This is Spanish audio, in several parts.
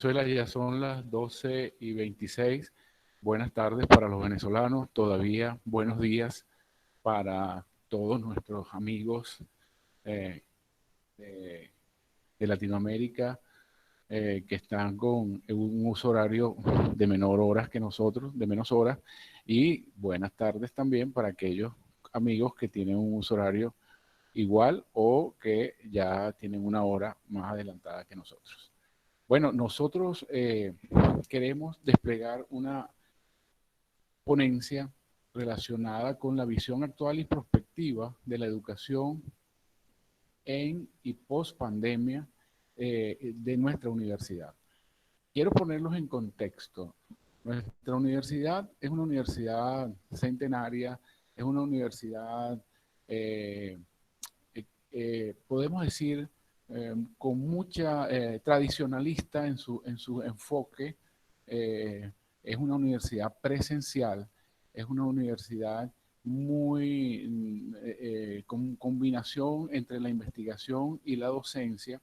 Venezuela ya son las 12:26. Buenas tardes para los venezolanos, todavía buenos días para todos nuestros amigos eh, de, de Latinoamérica que están con un uso horario de menor horas que nosotros, de menos horas. Y buenas tardes también para aquellos amigos que tienen un uso horario igual o que ya tienen una hora más adelantada que nosotros. Bueno, nosotros queremos desplegar una ponencia relacionada con la visión actual y prospectiva de la educación en y post pandemia de nuestra universidad. Quiero ponerlos en contexto. Nuestra universidad es una universidad centenaria, es una universidad eh, podemos decir, con mucha tradicionalista en su enfoque. Es una universidad presencial, es una universidad muy con combinación entre la investigación y la docencia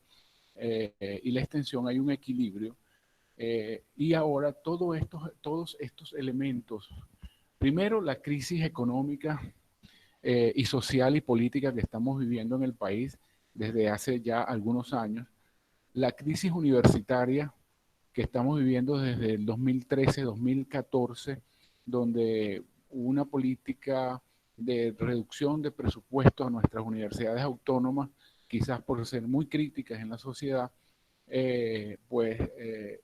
y la extensión. Hay un equilibrio. Y ahora todos estos elementos, primero la crisis económica y social y política que estamos viviendo en el país desde hace ya algunos años, la crisis universitaria que estamos viviendo desde el 2013-2014, donde hubo una política de reducción de presupuestos a nuestras universidades autónomas, quizás por ser muy críticas en la sociedad,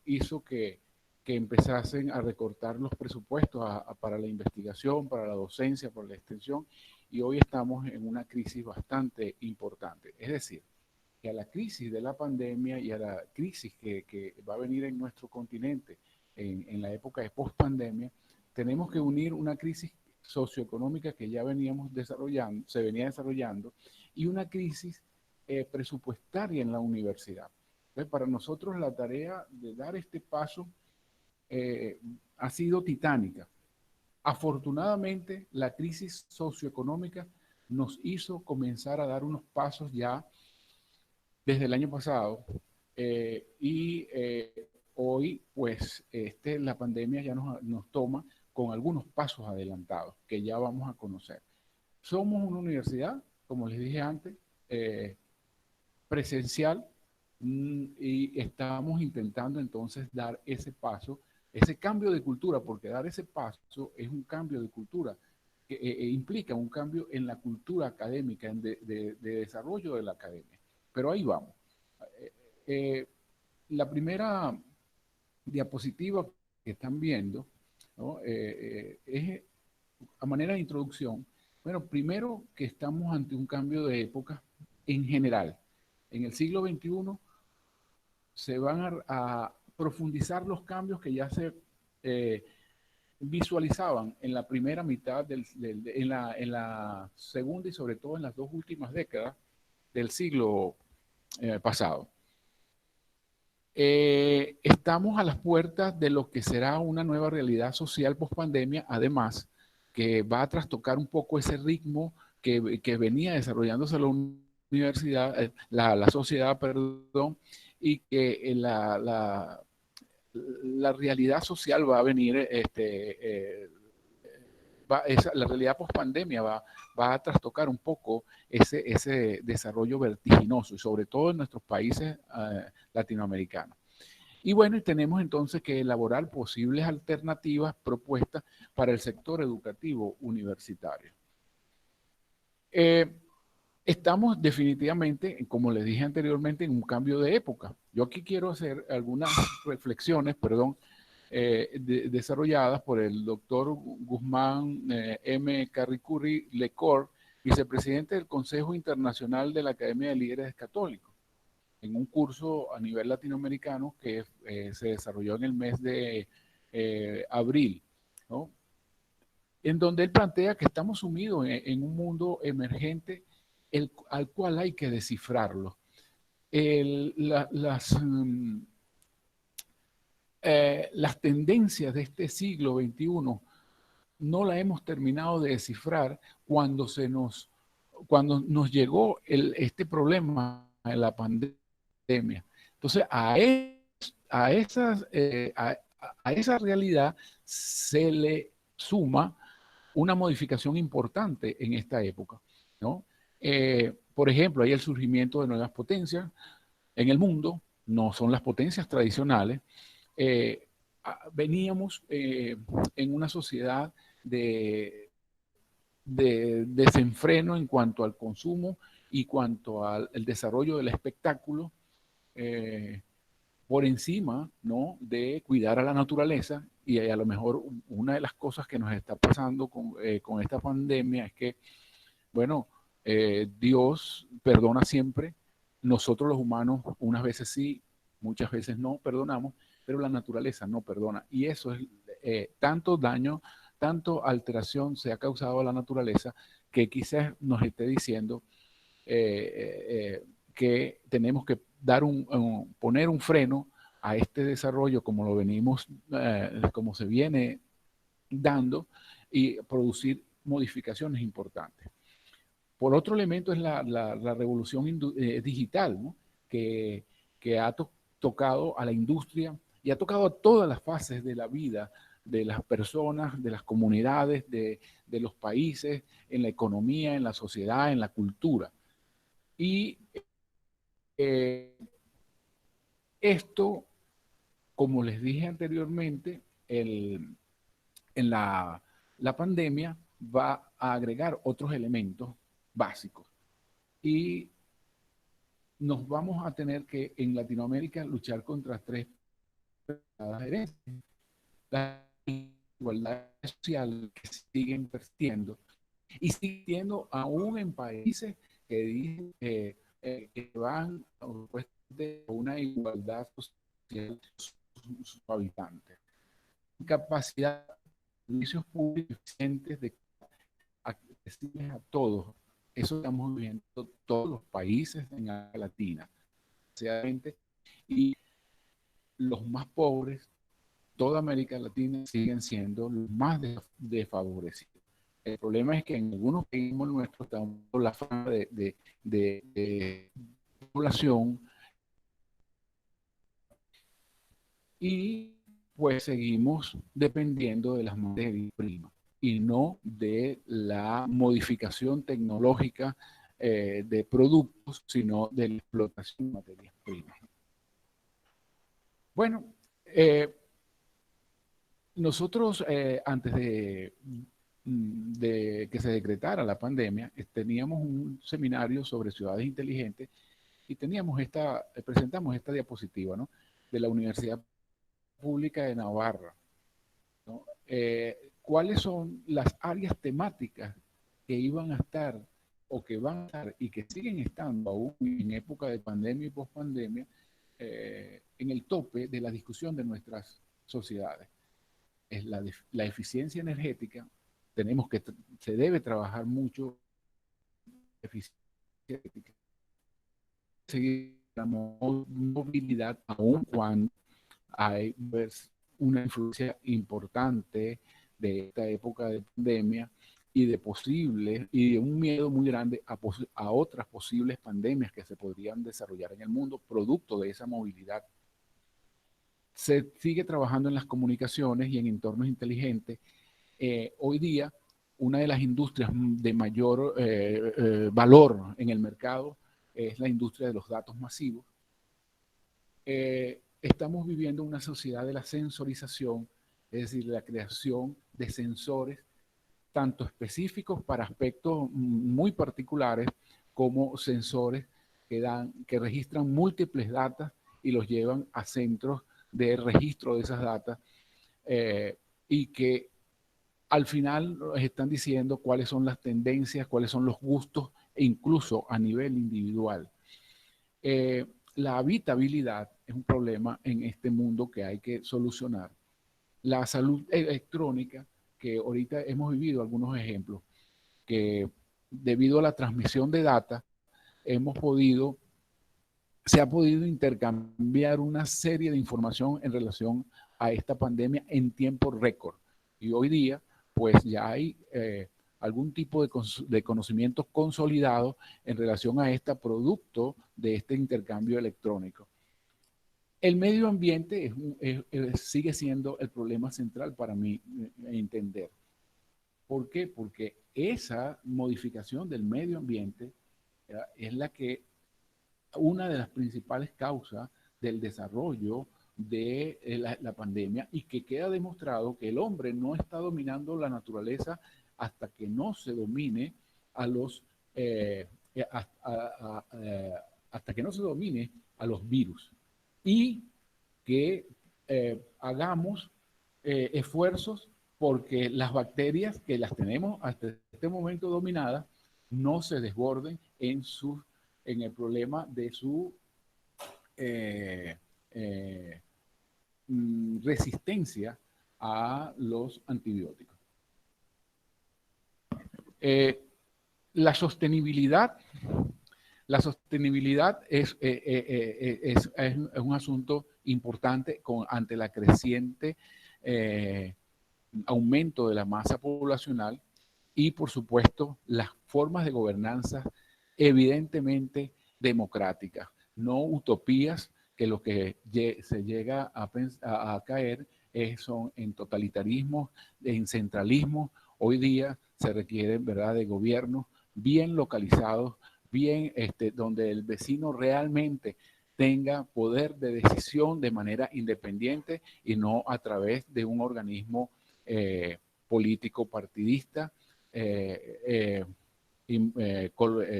hizo que empezasen a recortar los presupuestos para la investigación, para la docencia, para la extensión, y hoy estamos en una crisis bastante importante. Es decir, que a la crisis de la pandemia y a la crisis que va a venir en nuestro continente en la época de post-pandemia, tenemos que unir una crisis socioeconómica que ya veníamos desarrollando, se venía desarrollando, y una crisis presupuestaria en la universidad. Entonces, para nosotros la tarea de dar este paso eh, ha sido titánica. Afortunadamente, la crisis socioeconómica nos hizo comenzar a dar unos pasos ya desde el año pasado hoy, pues, la pandemia ya nos toma con algunos pasos adelantados que ya vamos a conocer. Somos una universidad, como les dije antes, presencial, y estamos intentando entonces dar ese paso, ese cambio de cultura, porque dar ese paso es un cambio de cultura que implica un cambio en la cultura académica, de desarrollo de la academia. Pero ahí vamos. Eh, eh, la primera diapositiva que están viendo, ¿no? Es a manera de introducción. Bueno, primero que estamos ante un cambio de época en general. En el siglo XXI se van a profundizar los cambios que ya se eh, visualizaban en la primera mitad, en la segunda y sobre todo en las dos últimas décadas del siglo pasado. Estamos a las puertas de lo que será una nueva realidad social post pandemia, además, que va a trastocar un poco ese ritmo que venía desarrollándose la universidad, la sociedad, perdón, y que la realidad social va a venir, la realidad post pandemia va a trastocar un poco ese desarrollo vertiginoso, y sobre todo en nuestros países latinoamericanos. Y bueno, tenemos entonces que elaborar posibles alternativas propuestas para el sector educativo universitario. Eh, Estamos definitivamente, como les dije anteriormente, en un cambio de época. Yo aquí quiero hacer algunas reflexiones, perdón, desarrolladas por el doctor Guzmán M. Carricurri Lecor, vicepresidente del Consejo Internacional de la Academia de Líderes Católicos, en un curso a nivel latinoamericano que se desarrolló en el mes de abril, ¿no? En donde él plantea que estamos sumidos en un mundo emergente al cual hay que descifrarlo. Las tendencias de este siglo XXI no la hemos terminado de descifrar cuando nos llegó este problema de la pandemia. Entonces, a a esa realidad se le suma una modificación importante en esta época, ¿no? Por ejemplo, hay el surgimiento de nuevas potencias en el mundo, no son las potencias tradicionales. Eh, Veníamos en una sociedad de desenfreno en cuanto al consumo y cuanto al desarrollo del espectáculo, eh, por encima, ¿no?, de cuidar a la naturaleza. Y a lo mejor una de las cosas que nos está pasando con esta pandemia es que, bueno, Dios perdona siempre, nosotros los humanos unas veces sí, muchas veces no perdonamos, pero la naturaleza no perdona. Y eso es tanto daño, tanto alteración se ha causado a la naturaleza que quizás nos esté diciendo que tenemos que poner un freno a este desarrollo como lo venimos, como se viene dando, y producir modificaciones importantes. Por otro elemento es la revolución digital, ¿no?, que ha tocado a la industria y ha tocado a todas las fases de la vida de las personas, de las comunidades, de los países, en la economía, en la sociedad, en la cultura. Y eh, esto, como les dije anteriormente, en la pandemia va a agregar otros elementos básicos. Y nos vamos a tener que, en Latinoamérica, luchar contra tres herencias. La igualdad social que siguen persistiendo y siguiendo aún en países que dicen que van a una igualdad social de sus habitantes. Capacidad de servicios públicos eficientes de accesibles a todos. Eso estamos viendo todos los países en América Latina. Y los más pobres, toda América Latina, siguen siendo los más desfavorecidos. El problema es que en algunos países nuestros estamos por la falta de población y pues seguimos dependiendo de las materias primas y no de la modificación tecnológica de productos, sino de la explotación de materias primas. Bueno, nosotros antes de que se decretara la pandemia, teníamos un seminario sobre ciudades inteligentes y presentamos esta diapositiva, ¿no?, de la Universidad Pública de Navarra, ¿no? ¿Cuáles son las áreas temáticas que iban a estar o que van a estar y que siguen estando aún en época de pandemia y pospandemia en el tope de la discusión de nuestras sociedades? Es la eficiencia energética. Se debe trabajar mucho eficiencia energética, seguir la movilidad, aun cuando hay una influencia importante de esta época de pandemia y de un miedo muy grande a otras posibles pandemias que se podrían desarrollar en el mundo producto de esa movilidad. Se sigue trabajando en las comunicaciones y en entornos inteligentes. Hoy día, una de las industrias de mayor valor en el mercado es la industria de los datos masivos. Estamos viviendo una sociedad de la sensorización, es decir, la creación de sensores, tanto específicos para aspectos muy particulares, como sensores que registran múltiples datos y los llevan a centros de registro de esas datas, y que al final nos están diciendo cuáles son las tendencias, cuáles son los gustos, e incluso a nivel individual. La habitabilidad es un problema en este mundo que hay que solucionar. La salud electrónica, que ahorita hemos vivido algunos ejemplos, que debido a la transmisión de data, se ha podido intercambiar una serie de información en relación a esta pandemia en tiempo récord. Y hoy día, pues ya hay algún tipo de conocimiento consolidado en relación a este producto de este intercambio electrónico. El medio ambiente sigue siendo el problema central para mí entender. ¿Por qué? Porque esa modificación del medio ambiente es una de las principales causas del desarrollo de la pandemia, y que queda demostrado que el hombre no está dominando la naturaleza hasta que no se domine a los hasta que no se domine a los virus, y que hagamos esfuerzos porque las bacterias que las tenemos hasta este momento dominadas no se desborden en el problema de su eh, eh, resistencia a los antibióticos. Eh, la sostenibilidad, la sostenibilidad es un asunto importante ante la creciente aumento de la masa poblacional, y por supuesto las formas de gobernanza evidentemente democráticas, no utopías que lo que se llega a caer son en totalitarismo, en centralismo. Hoy día se requieren, ¿verdad?, de gobiernos bien localizados, bien donde el vecino realmente tenga poder de decisión de manera independiente y no a través de un organismo político partidista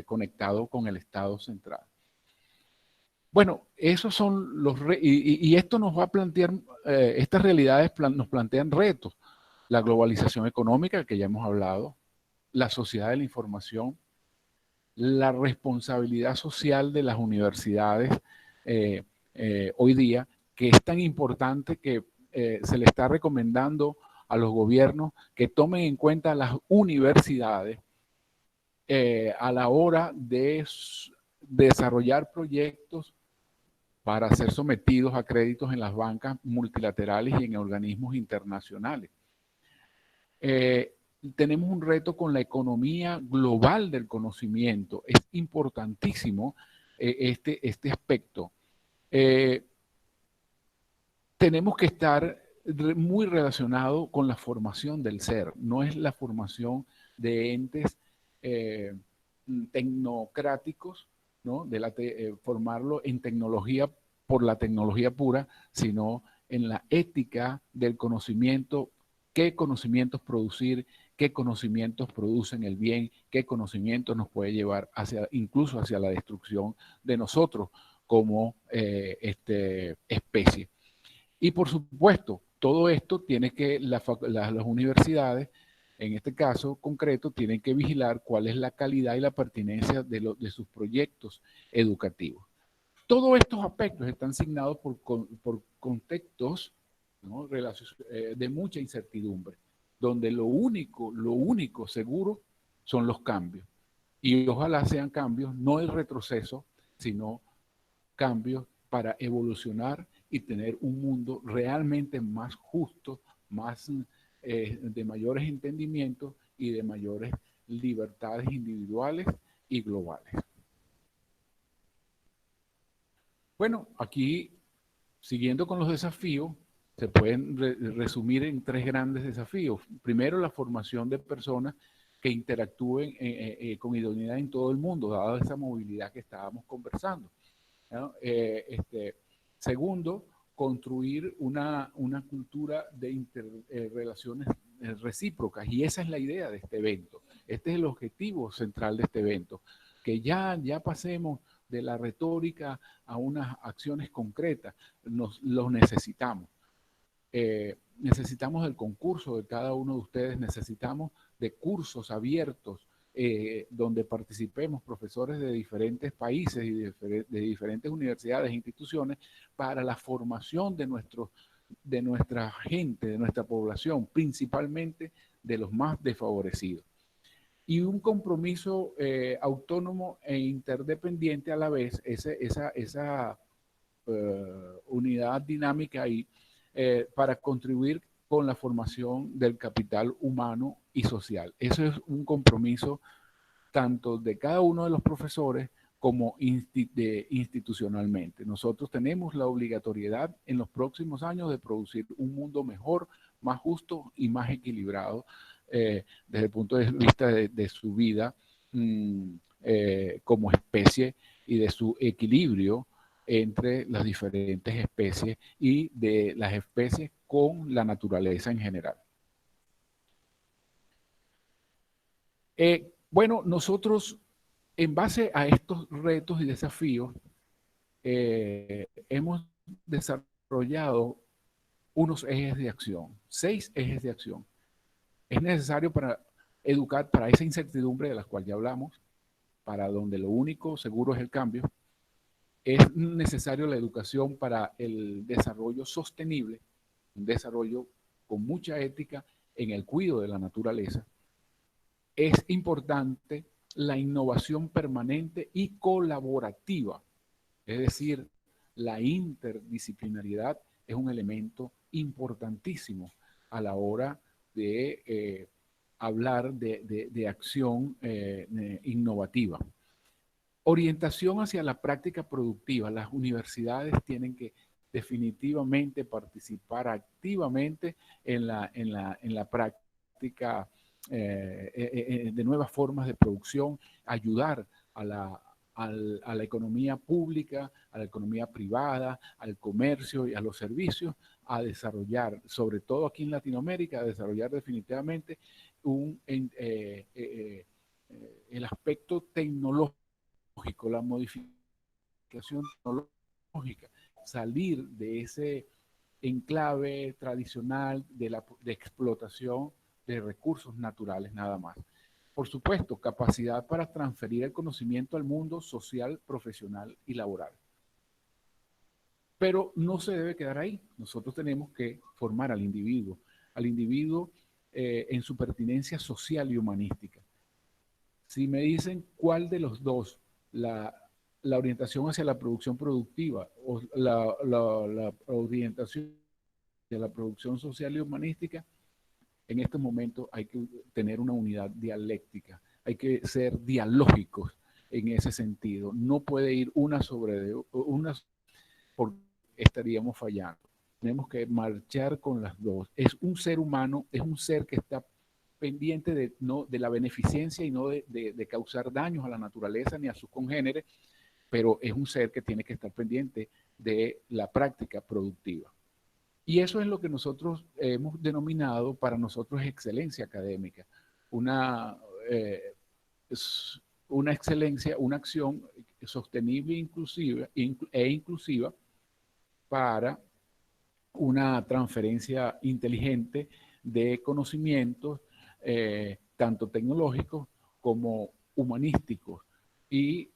conectado con el Estado central. Bueno, esos son y esto nos va a plantear, estas realidades nos plantean retos. La globalización económica, que ya hemos hablado, la sociedad de la información, la responsabilidad social de las universidades hoy día, que es tan importante que se le está recomendando a los gobiernos que tomen en cuenta las universidades a la hora de desarrollar proyectos para ser sometidos a créditos en las bancas multilaterales y en organismos internacionales. Tenemos un reto con la economía global del conocimiento. Es importantísimo este aspecto. Tenemos que estar muy relacionado con la formación del ser. No es la formación de entes tecnocráticos, ¿no? Formarlo en tecnología por la tecnología pura, sino en la ética del conocimiento, qué conocimientos producir, qué conocimientos producen el bien, qué conocimientos nos puede llevar incluso hacia la destrucción de nosotros como especie. Y por supuesto, todo esto tiene que las universidades, en este caso concreto, tienen que vigilar cuál es la calidad y la pertinencia de sus proyectos educativos. Todos estos aspectos están asignados por contextos, ¿no?, de mucha incertidumbre, donde lo único seguro son los cambios. Y ojalá sean cambios, no el retroceso, sino cambios para evolucionar y tener un mundo realmente más justo, más de mayores entendimientos y de mayores libertades individuales y globales. Bueno, aquí, siguiendo con los desafíos, se pueden resumir en tres grandes desafíos. Primero, la formación de personas que interactúen con idoneidad en todo el mundo, dada esa movilidad que estábamos conversando, ¿no? Segundo, construir una cultura de relaciones recíprocas, y esa es la idea de este evento. Este es el objetivo central de este evento, que ya pasemos de la retórica a unas acciones concretas. Los necesitamos. Necesitamos del concurso de cada uno de ustedes, necesitamos de cursos abiertos donde participemos profesores de diferentes países y de diferentes universidades e instituciones para la formación de nuestra gente, de nuestra población, principalmente de los más desfavorecidos. Y un compromiso autónomo e interdependiente a la vez, esa unidad dinámica ahí, para contribuir con la formación del capital humano y social. Eso es un compromiso tanto de cada uno de los profesores como institucionalmente. Nosotros tenemos la obligatoriedad en los próximos años de producir un mundo mejor, más justo y más equilibrado desde el punto de vista de su vida como especie y de su equilibrio entre las diferentes especies y de las especies con la naturaleza en general. Bueno, nosotros, en base a estos retos y desafíos, hemos desarrollado unos ejes de acción, 6 ejes de acción. Es necesario para educar para esa incertidumbre de la cual ya hablamos, para donde lo único seguro es el cambio. Es necesario la educación para el desarrollo sostenible, un desarrollo con mucha ética en el cuidado de la naturaleza. Es importante la innovación permanente y colaborativa, es decir, la interdisciplinariedad es un elemento importantísimo a la hora de hablar de acción innovativa. Orientación hacia la práctica productiva. Las universidades tienen que definitivamente participar activamente en la práctica de nuevas formas de producción, ayudar a la economía pública, a la economía privada, al comercio y a los servicios a desarrollar, sobre todo aquí en Latinoamérica, a desarrollar definitivamente el aspecto tecnológico, la modificación tecnológica, salir de ese enclave tradicional de explotación de recursos naturales nada más. Por supuesto, capacidad para transferir el conocimiento al mundo social, profesional y laboral. Pero no se debe quedar ahí. Nosotros tenemos que formar al individuo en su pertinencia social y humanística. Si me dicen cuál de los dos, la orientación hacia la producción productiva o la orientación hacia la producción social y humanística, en estos momentos hay que tener una unidad dialéctica, hay que ser dialógicos en ese sentido. No puede ir una sobre una porque estaríamos fallando. Tenemos que marchar con las dos. Es un ser humano, es un ser que está pendiente de la beneficencia y no de causar daños a la naturaleza ni a sus congéneres, pero es un ser que tiene que estar pendiente de la práctica productiva. Y eso es lo que nosotros hemos denominado para nosotros excelencia académica, una, eh, una excelencia, una acción sostenible e inclusiva para una transferencia inteligente de conocimientos, tanto tecnológicos como humanísticos, y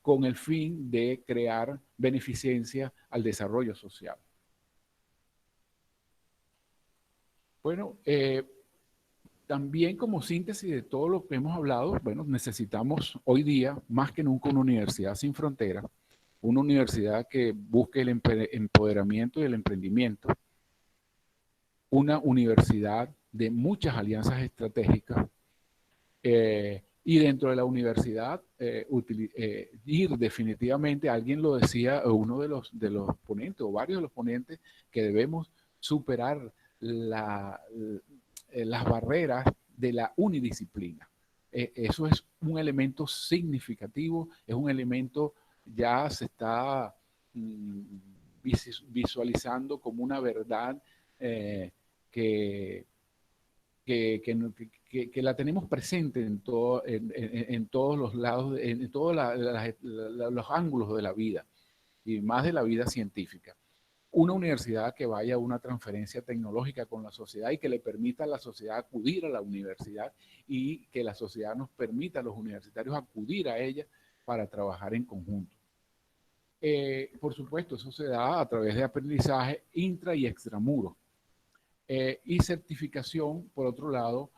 con el fin de crear beneficencia al desarrollo social. Bueno, también como síntesis de todo lo que hemos hablado, bueno, necesitamos hoy día más que nunca una universidad sin fronteras, una universidad que busque el empoderamiento y el emprendimiento, una universidad de muchas alianzas estratégicas y dentro de la universidad ir definitivamente, alguien lo decía, uno de los ponentes o varios de los ponentes, que debemos superar las barreras de la unidisciplina. Eso es un elemento significativo, es un elemento ya se está visualizando como una verdad que, que la tenemos presente en todos los lados, en todos los ángulos de la vida y más de la vida científica. Una universidad que vaya a una transferencia tecnológica con la sociedad y que le permita a la sociedad acudir a la universidad y que la sociedad nos permita a los universitarios acudir a ella para trabajar en conjunto. Por supuesto, eso se da a través de aprendizaje intra y extramuros. Y certificación, por otro lado,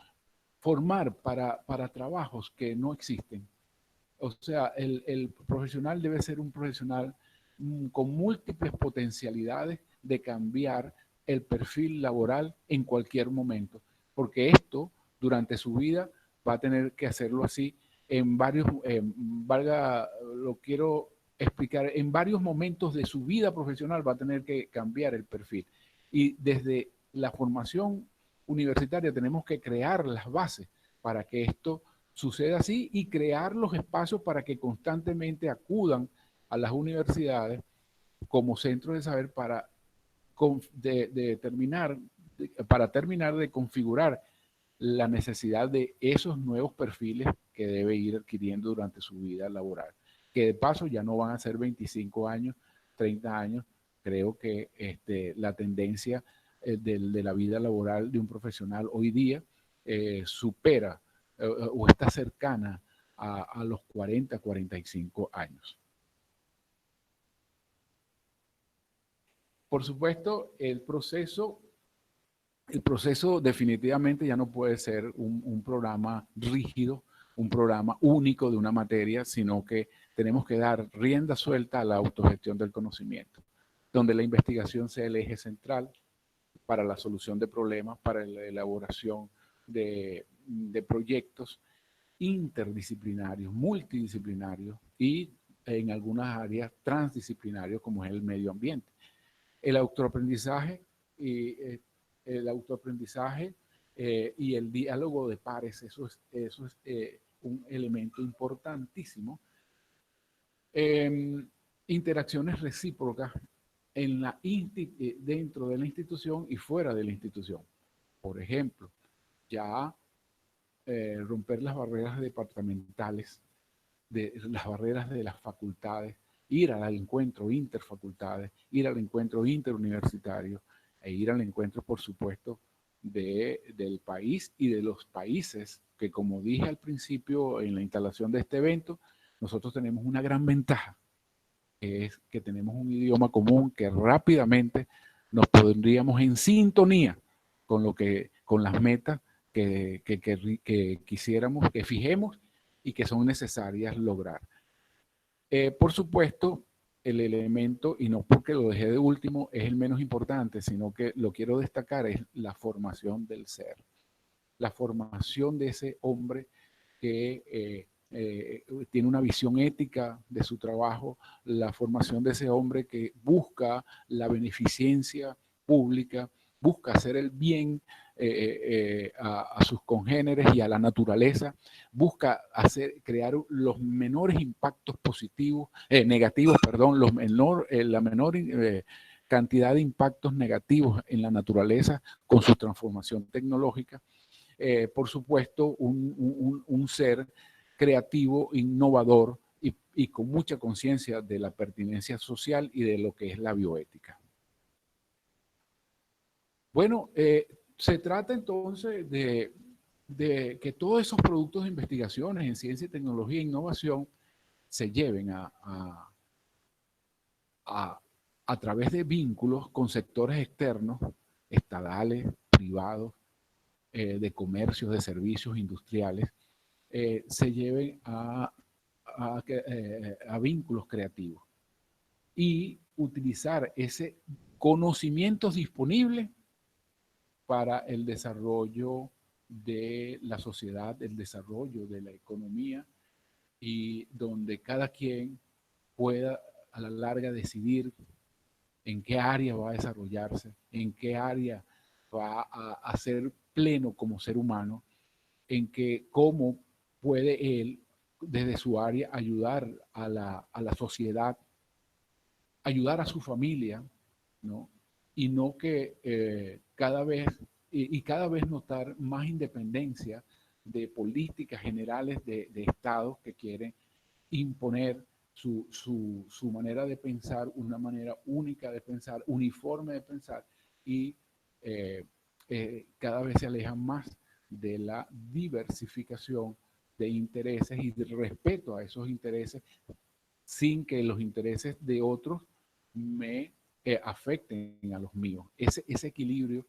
formar para trabajos que no existen. O sea, el profesional debe ser un profesional con múltiples potencialidades de cambiar el perfil laboral en cualquier momento, porque esto durante su vida va a tener que hacerlo así en varios, lo quiero explicar, en varios momentos de su vida profesional va a tener que cambiar el perfil. Y desde la formación universitaria tenemos que crear las bases para que esto suceda así y crear los espacios para que constantemente acudan a las universidades como centros de saber para para terminar de configurar la necesidad de esos nuevos perfiles que debe ir adquiriendo durante su vida laboral, que de paso ya no van a ser 25 años, 30 años. Creo que la tendencia de la vida laboral de un profesional hoy día supera o está cercana a los 40, 45 años. Por supuesto, el proceso definitivamente ya no puede ser un programa rígido, un programa único de una materia, sino que tenemos que dar rienda suelta a la autogestión del conocimiento, donde la investigación sea el eje central para la solución de problemas, para la elaboración de proyectos interdisciplinarios, multidisciplinarios y en algunas áreas transdisciplinarios como es el medio ambiente. El autoaprendizaje y el autoaprendizaje y el diálogo de pares, eso es un elemento importantísimo. Interacciones recíprocas dentro de la institución y fuera de la institución. Por ejemplo, ya romper las barreras departamentales, las barreras de las facultades, ir al encuentro interfacultades, ir al encuentro interuniversitario e ir al encuentro, por supuesto, del país y de los países que, como dije al principio en la instalación de este evento, nosotros tenemos una gran ventaja, que es que tenemos un idioma común que rápidamente nos pondríamos en sintonía con las metas que quisiéramos, que fijemos y que son necesarias lograr. Por supuesto, el elemento, y no porque lo dejé de último, es el menos importante, sino que lo quiero destacar, es la formación del ser. La formación de ese hombre que tiene una visión ética de su trabajo, la formación de ese hombre que busca la beneficencia pública, busca hacer el bien a sus congéneres y a la naturaleza, busca crear los menores impactos positivos, negativos, perdón, la menor cantidad de impactos negativos en la naturaleza con su transformación tecnológica. Por supuesto, un ser creativo, innovador y con mucha conciencia de la pertinencia social y de lo que es la bioética. Bueno, se trata entonces de que todos esos productos de investigaciones en ciencia, tecnología e innovación se lleven a través de vínculos con sectores externos, estatales, privados, de comercios, de servicios industriales, se lleven a vínculos creativos y utilizar ese conocimiento disponible para el desarrollo de la sociedad, el desarrollo de la economía y donde cada quien pueda a la larga decidir en qué área va a desarrollarse, en qué área va a ser pleno como ser humano, en que cómo puede él desde su área ayudar a la sociedad, ayudar a su familia, ¿no? Y no que cada vez notar más independencia de políticas generales de estados que quieren imponer su manera de pensar, una manera única de pensar, uniforme de pensar, y cada vez se alejan más de la diversificación de intereses y de respeto a esos intereses sin que los intereses de otros me afecten a los míos. Ese equilibrio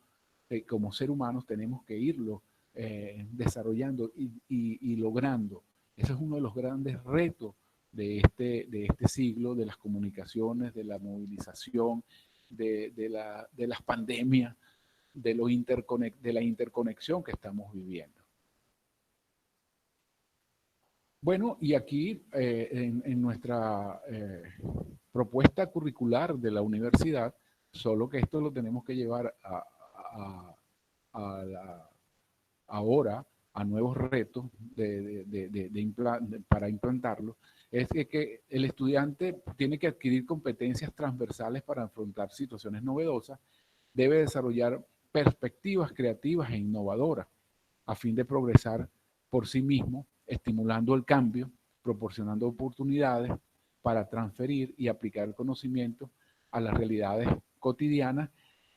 como ser humanos tenemos que irlo desarrollando y logrando. Ese es uno de los grandes retos de este siglo, de las comunicaciones, de la movilización, de las pandemias, de la interconexión que estamos viviendo. Bueno, y aquí en nuestra propuesta curricular de la universidad, solo que esto lo tenemos que llevar a ahora a nuevos retos para implantarlo, es que el estudiante tiene que adquirir competencias transversales para afrontar situaciones novedosas, debe desarrollar perspectivas creativas e innovadoras a fin de progresar por sí mismo, estimulando el cambio, proporcionando oportunidades para transferir y aplicar el conocimiento a las realidades cotidianas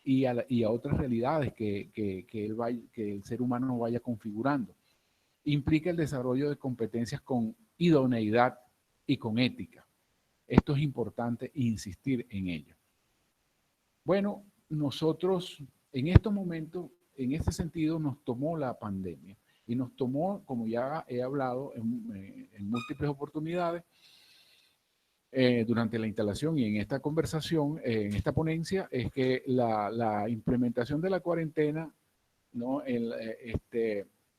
y a otras realidades que el ser humano vaya configurando. Implica el desarrollo de competencias con idoneidad y con ética. Esto es importante insistir en ello. Bueno, nosotros en estos momentos, en este sentido, nos tomó la pandemia y nos tomó, como ya he hablado en múltiples oportunidades, durante la instalación y en esta conversación, en esta ponencia, es que la implementación de la cuarentena, ¿no?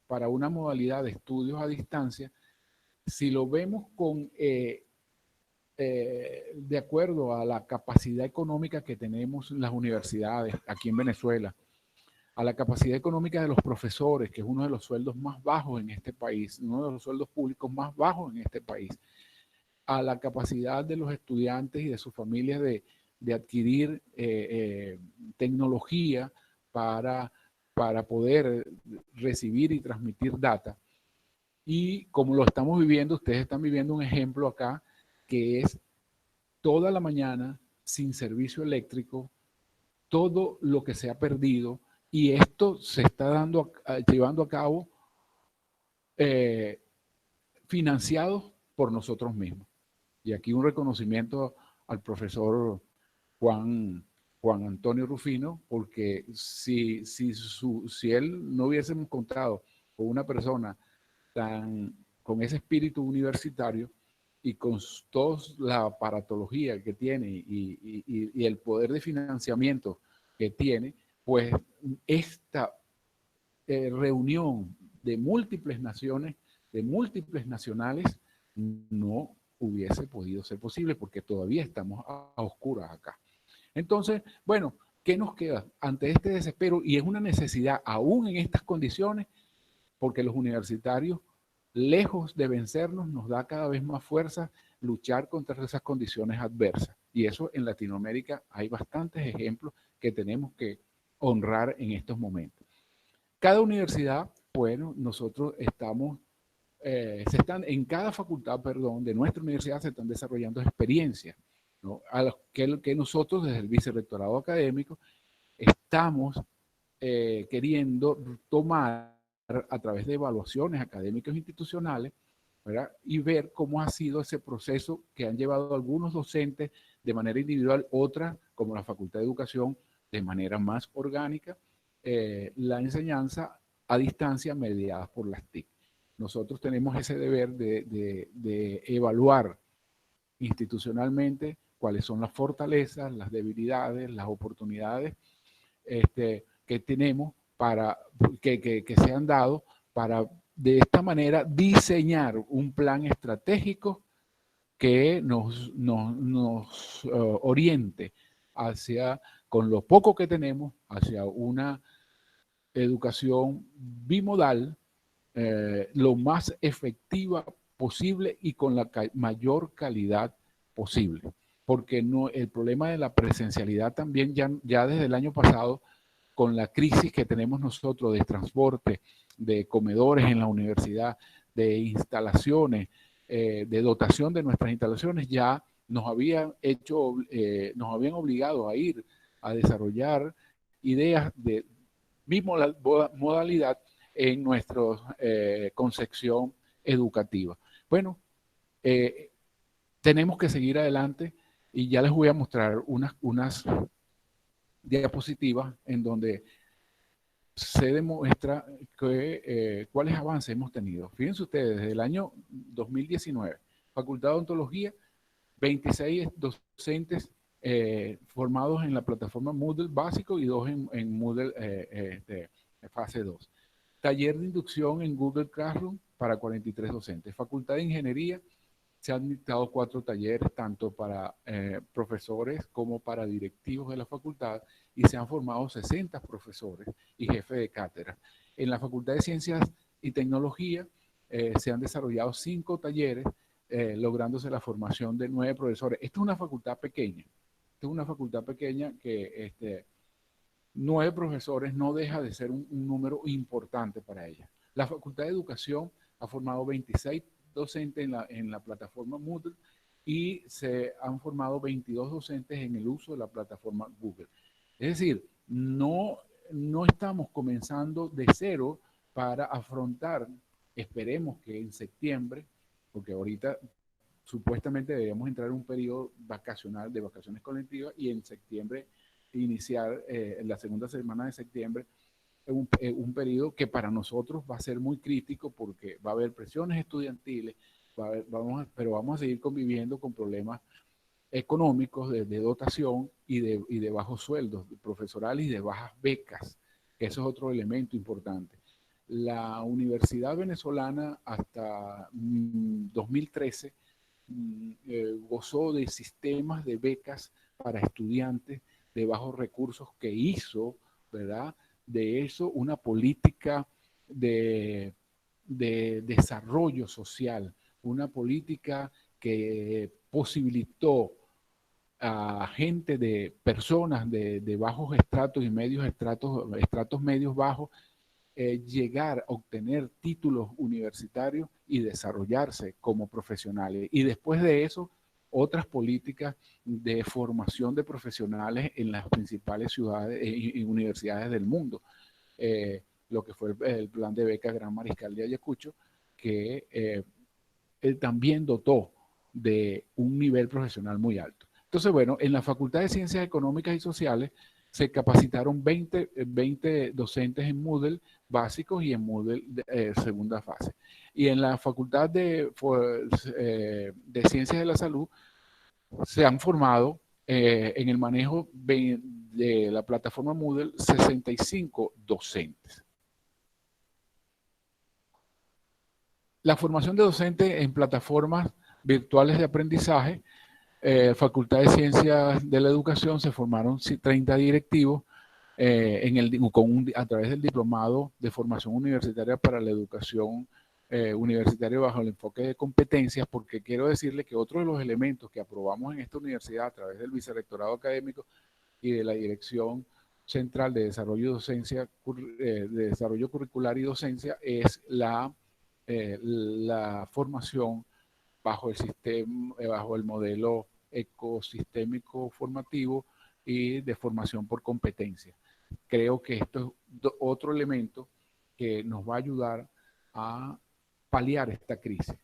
Para una modalidad de estudios a distancia, si lo vemos de acuerdo a la capacidad económica que tenemos las universidades aquí en Venezuela, a la capacidad económica de los profesores, que es uno de los sueldos más bajos en este país, uno de los sueldos públicos más bajos en este país, a la capacidad de los estudiantes y de sus familias de adquirir tecnología para, para poder recibir y transmitir data. Y como lo estamos viviendo, ustedes están viviendo un ejemplo acá, que es toda la mañana sin servicio eléctrico, todo lo que se ha perdido, y esto se está llevando a cabo eh, financiados por nosotros mismos. Y aquí un reconocimiento al profesor Juan, Juan Antonio Rufino, porque si él no hubiésemos contado con una persona con ese espíritu universitario y con toda la aparatología que tiene y el poder de financiamiento que tiene, pues esta reunión de múltiples naciones, de múltiples nacionales, no hubiese podido ser posible porque todavía estamos a oscuras acá. Entonces, bueno, ¿qué nos queda ante este desespero? Y es una necesidad, aún en estas condiciones, porque los universitarios, lejos de vencernos, nos da cada vez más fuerza luchar contra esas condiciones adversas. Y eso en Latinoamérica hay bastantes ejemplos que tenemos que honrar en estos momentos. Cada universidad, bueno, nosotros estamos, en cada facultad, perdón, de nuestra universidad se están desarrollando experiencias, ¿no? A los que nosotros desde el vicerrectorado académico estamos queriendo tomar a través de evaluaciones académicas institucionales, ¿verdad? Y ver cómo ha sido ese proceso que han llevado algunos docentes de manera individual, otras, como la Facultad de Educación, de manera más orgánica, la enseñanza a distancia mediada por las TIC. Nosotros tenemos ese deber de evaluar institucionalmente cuáles son las fortalezas, las debilidades, las oportunidades que tenemos que se han dado para de esta manera diseñar un plan estratégico que nos oriente hacia, con lo poco que tenemos, hacia una educación bimodal, lo más efectiva posible y con la mayor calidad posible. Porque no, el problema de la presencialidad también ya desde el año pasado, con la crisis que tenemos nosotros de transporte, de comedores en la universidad, de instalaciones, de dotación de nuestras instalaciones, ya nos habían nos habían obligado a ir a desarrollar ideas de misma modalidad en nuestra concepción educativa. Bueno, tenemos que seguir adelante y ya les voy a mostrar unas diapositivas en donde se demuestra cuáles avances hemos tenido. Fíjense ustedes, desde el año 2019, Facultad de Odontología, 26 docentes formados en la plataforma Moodle básico y 2 en Moodle fase 2. Taller de inducción en Google Classroom para 43 docentes. Facultad de Ingeniería, se han dictado 4 talleres, tanto para profesores como para directivos de la facultad, y se han formado 60 profesores y jefes de cátedra. En la Facultad de Ciencias y Tecnología se han desarrollado 5 talleres, lográndose la formación de 9 profesores. Esta es una facultad pequeña. Esta es una facultad pequeña que 9 profesores no deja de ser un número importante para ella. La Facultad de Educación ha formado 26 docentes en la plataforma Moodle y se han formado 22 docentes en el uso de la plataforma Google. Es decir, no estamos comenzando de cero para afrontar, esperemos que en septiembre, porque ahorita supuestamente deberíamos entrar en un periodo vacacional de vacaciones colectivas y en septiembre iniciar en la segunda semana de septiembre un periodo que para nosotros va a ser muy crítico porque va a haber presiones estudiantiles, pero vamos a seguir conviviendo con problemas económicos de dotación y de bajos sueldos profesorales y de bajas becas, que eso es otro elemento importante. La Universidad Venezolana hasta 2013 gozó de sistemas de becas para estudiantes de bajos recursos que hizo, ¿verdad? De eso una política de desarrollo social, una política que posibilitó a gente de personas de bajos estratos y medios estratos medios bajos, llegar a obtener títulos universitarios y desarrollarse como profesionales. Y después de eso, otras políticas de formación de profesionales en las principales ciudades y universidades del mundo. Lo que fue el plan de beca Gran Mariscal de Ayacucho, que él también dotó de un nivel profesional muy alto. Entonces, bueno, en la Facultad de Ciencias Económicas y Sociales se capacitaron 20 docentes en Moodle básicos y en Moodle segunda fase. Y en la Facultad de Ciencias de la Salud se han formado en el manejo de la plataforma Moodle 65 docentes. La formación de docentes en plataformas virtuales de aprendizaje, Facultad de Ciencias de la Educación, se formaron 30 directivos a través del Diplomado de Formación Universitaria para la Educación Universitaria bajo el enfoque de competencias, porque quiero decirle que otro de los elementos que aprobamos en esta universidad a través del Vicerrectorado Académico y de la Dirección Central de Desarrollo, de Desarrollo Curricular y Docencia es la formación bajo el sistema, bajo el modelo ecosistémico formativo y de formación por competencia. Creo que esto es otro elemento que nos va a ayudar a paliar esta crisis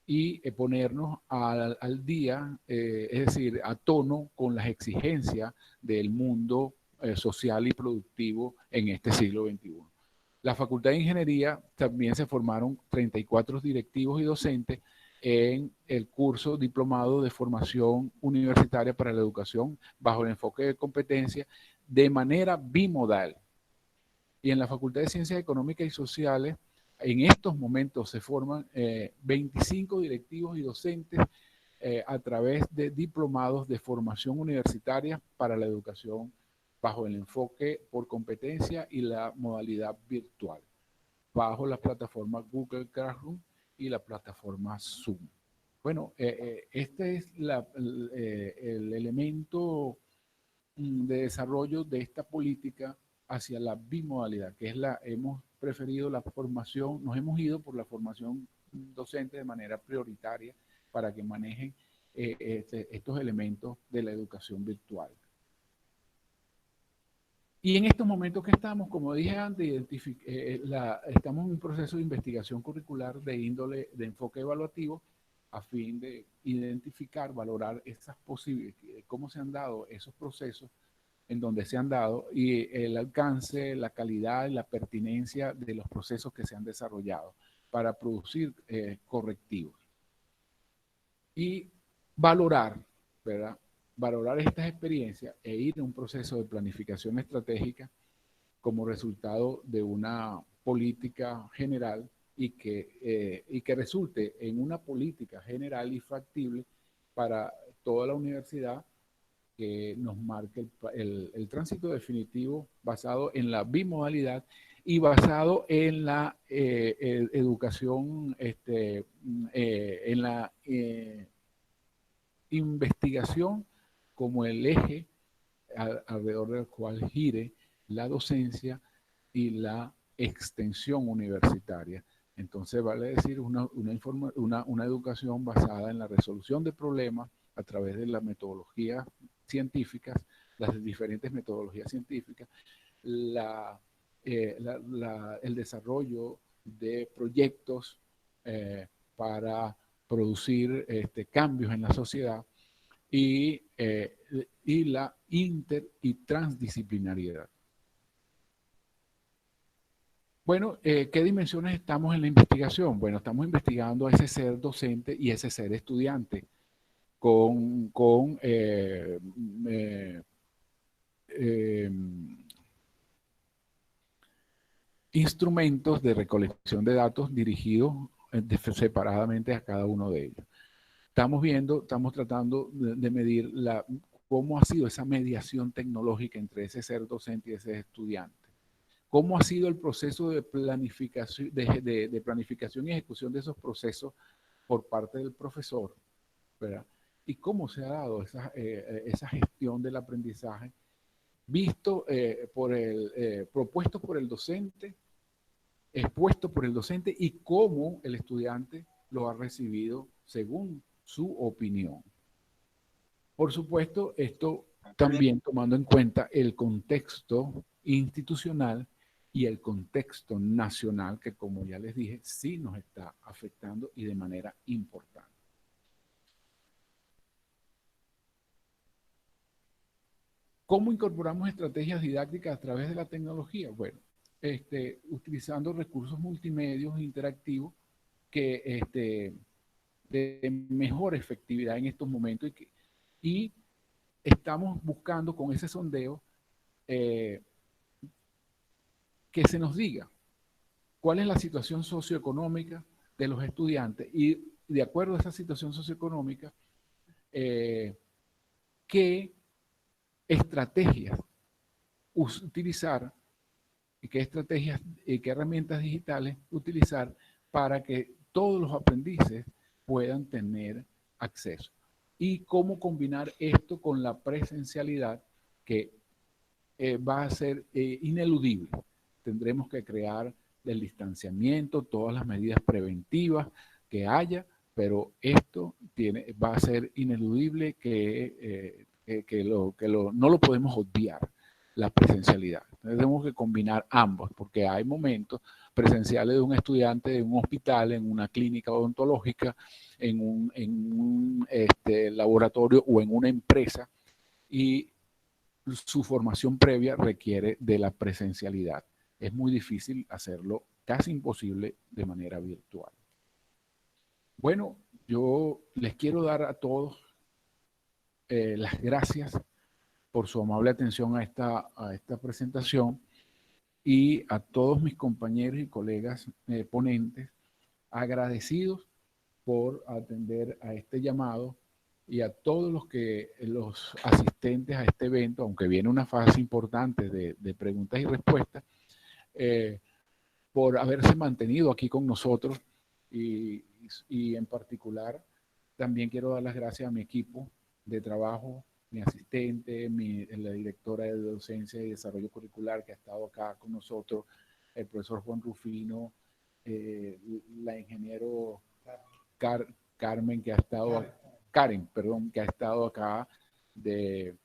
y ponernos al día, es decir, a tono con las exigencias del mundo social y productivo en este siglo XXI. La Facultad de Ingeniería también se formaron 34 directivos y docentes en el curso diplomado de formación universitaria para la educación bajo el enfoque de competencia de manera bimodal. Y en la Facultad de Ciencias Económicas y Sociales, en estos momentos se forman 25 directivos y docentes a través de diplomados de formación universitaria para la educación bajo el enfoque por competencia y la modalidad virtual, bajo las plataformas Google Classroom y la plataforma Zoom. Bueno, este es el elemento de desarrollo de esta política hacia la bimodalidad, que es hemos preferido la formación, nos hemos ido por la formación docente de manera prioritaria para que manejen estos elementos de la educación virtual. Y en estos momentos que estamos, como dije antes, estamos en un proceso de investigación curricular de índole de enfoque evaluativo a fin de identificar, valorar esas posibilidades, cómo se han dado esos procesos en donde se han dado y el alcance, la calidad y la pertinencia de los procesos que se han desarrollado para producir correctivos. Y valorar, ¿verdad? Valorar estas experiencias e ir a un proceso de planificación estratégica como resultado de una política general y que resulte en una política general y factible para toda la universidad, que nos marque el tránsito definitivo basado en la bimodalidad y basado en la educación, en la investigación como el eje alrededor del cual gire la docencia y la extensión universitaria. Entonces, vale decir, una educación basada en la resolución de problemas a través de las metodologías científicas, las diferentes metodologías científicas, el desarrollo de proyectos para producir cambios en la sociedad y la inter y transdisciplinariedad. Bueno, ¿qué dimensiones estamos en la investigación? Bueno, estamos investigando a ese ser docente y ese ser estudiante con instrumentos de recolección de datos dirigidos separadamente a cada uno de ellos. Estamos tratando de medir cómo ha sido esa mediación tecnológica entre ese ser docente y ese estudiante. ¿Cómo ha sido el proceso de planificación, de planificación y ejecución de esos procesos por parte del profesor, ¿verdad? Y cómo se ha dado esa gestión del aprendizaje propuesto por el docente, expuesto por el docente y cómo el estudiante lo ha recibido según su opinión. Por supuesto, esto también tomando en cuenta el contexto institucional y el contexto nacional, que como ya les dije, sí nos está afectando y de manera importante. ¿Cómo incorporamos estrategias didácticas a través de la tecnología? Bueno, utilizando recursos multimedios interactivos que de mejor efectividad en estos momentos y estamos buscando con ese sondeo que se nos diga cuál es la situación socioeconómica de los estudiantes y de acuerdo a esa situación socioeconómica, qué estrategias utilizar y qué estrategias y qué herramientas digitales utilizar para que todos los aprendices puedan tener acceso. Y cómo combinar esto con la presencialidad que va a ser ineludible. Tendremos que crear el distanciamiento, todas las medidas preventivas que haya, pero esto va a ser ineludible no lo podemos obviar, la presencialidad. Tenemos que combinar ambos, porque hay momentos presenciales de un estudiante en un hospital, en una clínica odontológica, en un laboratorio o en una empresa, y su formación previa requiere de la presencialidad. Es muy difícil hacerlo, casi imposible, de manera virtual. Bueno, yo les quiero dar a todos las gracias por su amable atención a esta presentación y a todos mis compañeros y colegas ponentes, agradecidos por atender a este llamado y a todos los asistentes a este evento, aunque viene una fase importante de preguntas y respuestas, por haberse mantenido aquí con nosotros y en particular también quiero dar las gracias a mi equipo de trabajo, mi asistente, la directora de docencia y desarrollo curricular que ha estado acá con nosotros, el profesor Juan Rufino, la ingeniero Carmen, que ha estado, Karen, perdón, que ha estado acá del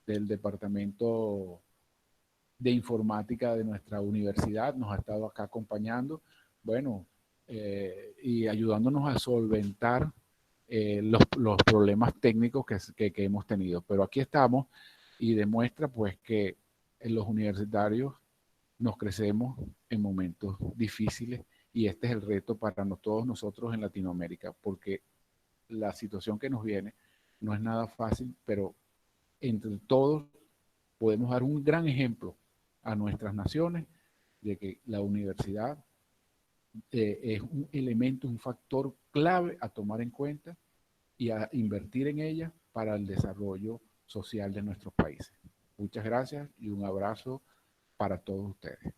departamento de informática de nuestra universidad, nos ha estado acá acompañando, bueno, y ayudándonos a solventar los problemas técnicos que hemos tenido. Pero aquí estamos y demuestra pues que los universitarios nos crecemos en momentos difíciles y este es el reto para todos nosotros en Latinoamérica, porque la situación que nos viene no es nada fácil, pero entre todos podemos dar un gran ejemplo a nuestras naciones de que la universidad es un elemento, un factor clave a tomar en cuenta y a invertir en ella para el desarrollo social de nuestros países. Muchas gracias y un abrazo para todos ustedes.